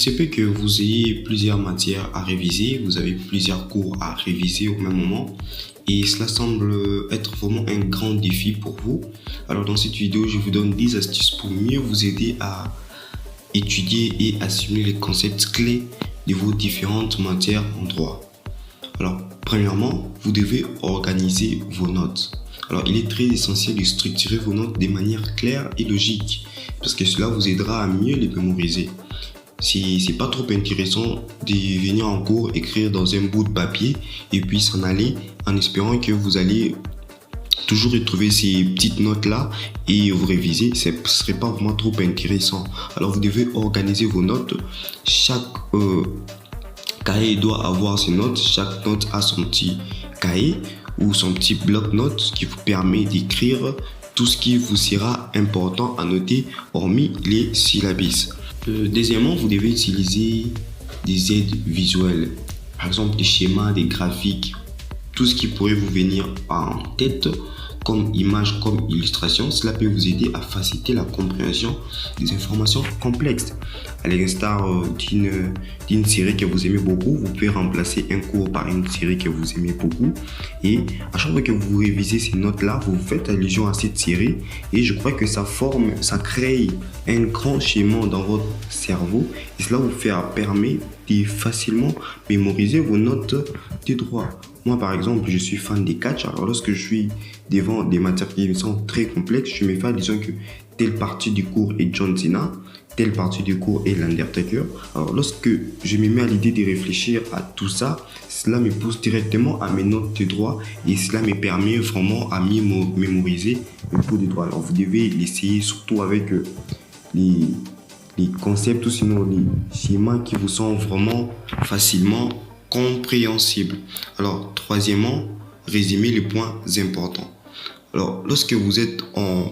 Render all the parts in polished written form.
C'est peut que vous ayez plusieurs matières à réviser, vous avez plusieurs cours à réviser au même moment et cela semble être vraiment un grand défi pour vous. Alors dans cette vidéo, je vous donne 10 astuces pour mieux vous aider à étudier et assimiler les concepts clés de vos différentes matières en droit. Alors premièrement, vous devez organiser vos notes. Alors il est très essentiel de structurer vos notes de manière claire et logique parce que cela vous aidera à mieux les mémoriser. C'est pas trop intéressant de venir en cours, écrire dans un bout de papier et puis s'en aller en espérant que vous allez toujours retrouver ces petites notes là et vous réviser. Ce serait pas vraiment trop intéressant. Alors vous devez organiser vos notes. Chaque cahier doit avoir ses notes. Chaque note a son petit cahier ou son petit bloc-notes qui vous permet d'écrire tout ce qui vous sera important à noter hormis les syllabes. Deuxièmement, vous devez utiliser des aides visuelles, par exemple des schémas, des graphiques, tout ce qui pourrait vous venir en tête comme image, comme illustration. Cela peut vous aider à faciliter la compréhension des informations complexes. À l'instar d'une série que vous aimez beaucoup, vous pouvez remplacer un cours par une série que vous aimez beaucoup. Et à chaque fois que vous révisez ces notes-là, vous faites allusion à cette série. Et je crois que ça crée un grand schéma dans votre cerveau. Et cela vous permet de facilement mémoriser vos notes de droit. Moi, par exemple, je suis fan des catch. Alors, lorsque je suis devant des matières qui sont très complexes, je me fais disons que telle partie du cours est John Cena, telle partie du cours est l'Undertaker. Alors, lorsque je me mets à l'idée de réfléchir à tout ça, cela me pousse directement à mes notes de droit et cela me permet vraiment à mieux mémoriser le cours de droit. Alors, vous devez l'essayer surtout avec les concepts ou sinon les schémas qui vous sont vraiment facilement compréhensible. Alors, troisièmement, résumer les points importants. Alors, lorsque vous êtes en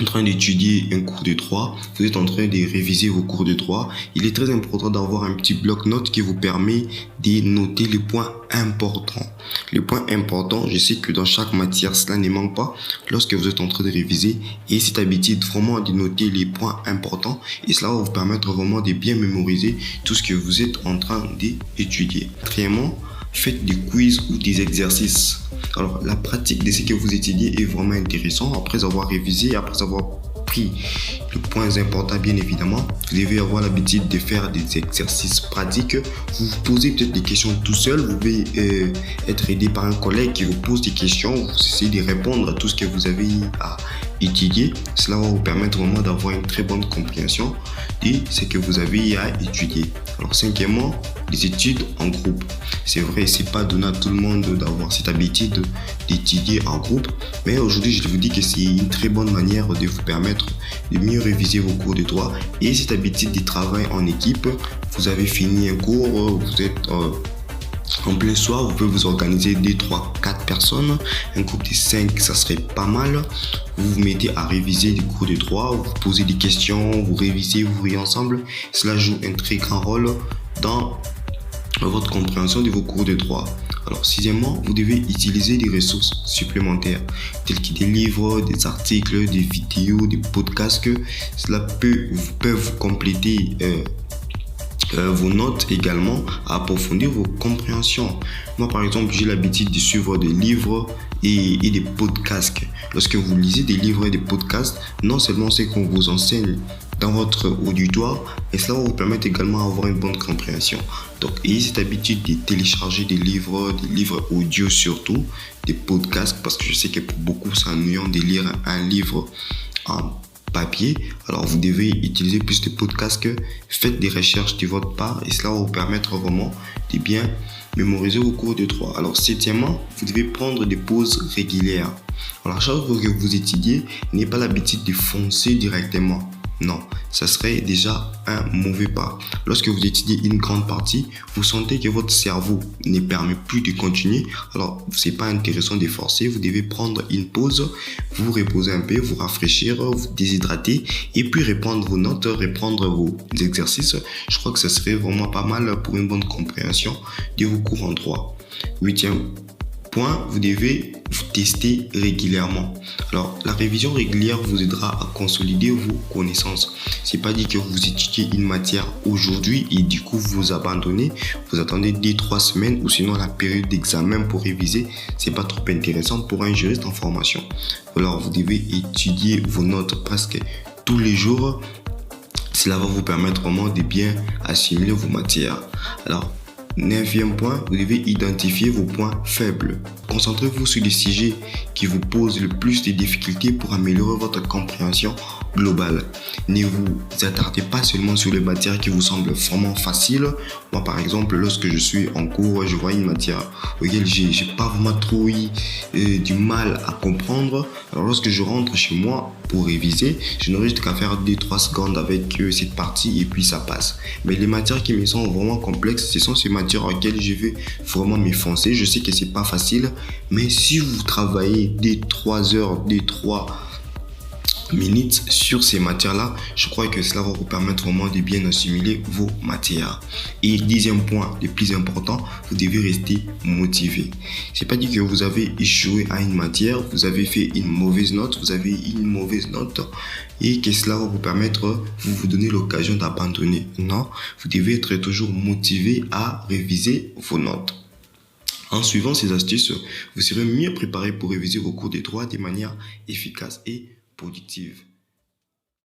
train d'étudier un cours de droit, vous êtes en train de réviser vos cours de droit, il est très important d'avoir un petit bloc-notes qui vous permet de noter les points importants. Les points importants, je sais que dans chaque matière, cela ne manque pas lorsque vous êtes en train de réviser et cette habitude vraiment de noter les points importants et cela va vous permettre vraiment de bien mémoriser tout ce que vous êtes en train d'étudier. Quatrièmement, faites des quiz ou des exercices. Alors, la pratique de ce que vous étudiez est vraiment intéressant. Après avoir révisé, après avoir pris les points importants, bien évidemment, vous devez avoir l'habitude de faire des exercices pratiques. Vous vous posez peut-être des questions tout seul. Vous pouvez être aidé par un collègue qui vous pose des questions. Vous essayez de répondre à tout ce que vous avez à étudier. Cela va vous permettre vraiment d'avoir une très bonne compréhension de ce que vous avez à étudier. Alors, cinquièmement, les études en groupe. C'est vrai, c'est pas donné à tout le monde d'avoir cette habitude d'étudier en groupe, mais aujourd'hui, je vous dis que c'est une très bonne manière de vous permettre de mieux réviser vos cours de droit et cette habitude de travail en équipe. Vous avez fini un cours, vous êtes en plein soir, vous pouvez vous organiser 2, 3, 4 personnes. Un groupe de 5, ça serait pas mal. Vous vous mettez à réviser des cours de droit, vous posez des questions, vous révisez, vous riez ensemble. Cela joue un très grand rôle dans votre compréhension de vos cours de droit. Alors, sixièmement, vous devez utiliser des ressources supplémentaires, telles que des livres, des articles, des vidéos, des podcasts. Cela peut vous compléter vos notes également, à approfondir vos compréhensions. Moi, par exemple, j'ai l'habitude de suivre des livres et des podcasts. Lorsque vous lisez des livres et des podcasts, non seulement c'est qu'on vous enseigne dans votre auditoire, et cela va vous permettre également d'avoir une bonne compréhension. Donc, ayez cette habitude de télécharger des livres audio surtout, des podcasts, parce que je sais que pour beaucoup, c'est ennuyant de lire un livre en papier. Alors, vous devez utiliser plus de podcasts que faites des recherches de votre part et cela va vous permettre vraiment de bien mémoriser vos cours de droit. Alors, septièmement, vous devez prendre des pauses régulières. Alors, à chaque fois que vous étudiez, n'ayez pas l'habitude de foncer directement. Non, ça serait déjà un mauvais pas. Lorsque vous étudiez une grande partie, vous sentez que votre cerveau ne permet plus de continuer. Alors, c'est pas intéressant de forcer. Vous devez prendre une pause, vous reposer un peu, vous rafraîchir, vous déshydrater et puis reprendre vos notes, reprendre vos exercices. Je crois que ça serait vraiment pas mal pour une bonne compréhension de vos cours en droit. Huitième point, vous devez vous tester régulièrement. Alors, la révision régulière vous aidera à consolider vos connaissances. C'est pas dit que vous étudiez une matière aujourd'hui et du coup vous abandonnez, vous attendez 2-3 semaines ou sinon la période d'examen pour réviser. C'est pas trop intéressant pour un juriste en formation. Alors, vous devez étudier vos notes presque tous les jours. Cela va vous permettre vraiment de bien assimiler vos matières. Alors, 9e point, vous devez identifier vos points faibles. Concentrez-vous sur les sujets qui vous posent le plus de difficultés pour améliorer votre compréhension globale. Ne vous attardez pas seulement sur les matières qui vous semblent vraiment faciles. Moi, par exemple, lorsque je suis en cours, je vois une matière auquel j'ai pas vraiment trop eu du mal à comprendre. Alors, lorsque je rentre chez moi pour réviser, je n'aurai juste qu'à faire 2-3 secondes avec cette partie et puis ça passe. Mais les matières qui me sont vraiment complexes, ce sont ces matières auxquelles je vais vraiment m'effoncer. Je sais que c'est pas facile, mais si vous travaillez des 3 heures, des 3 minutes sur ces matières-là, je crois que cela va vous permettre vraiment de bien assimiler vos matières. Et 10e point, le plus important, vous devez rester motivé. C'est pas dit que vous avez échoué à une matière, vous avez fait une mauvaise note, et que cela va vous permettre, vous donner l'occasion d'abandonner. Non, vous devez être toujours motivé à réviser vos notes. En suivant ces astuces, vous serez mieux préparé pour réviser vos cours de droit de manière efficace et productive.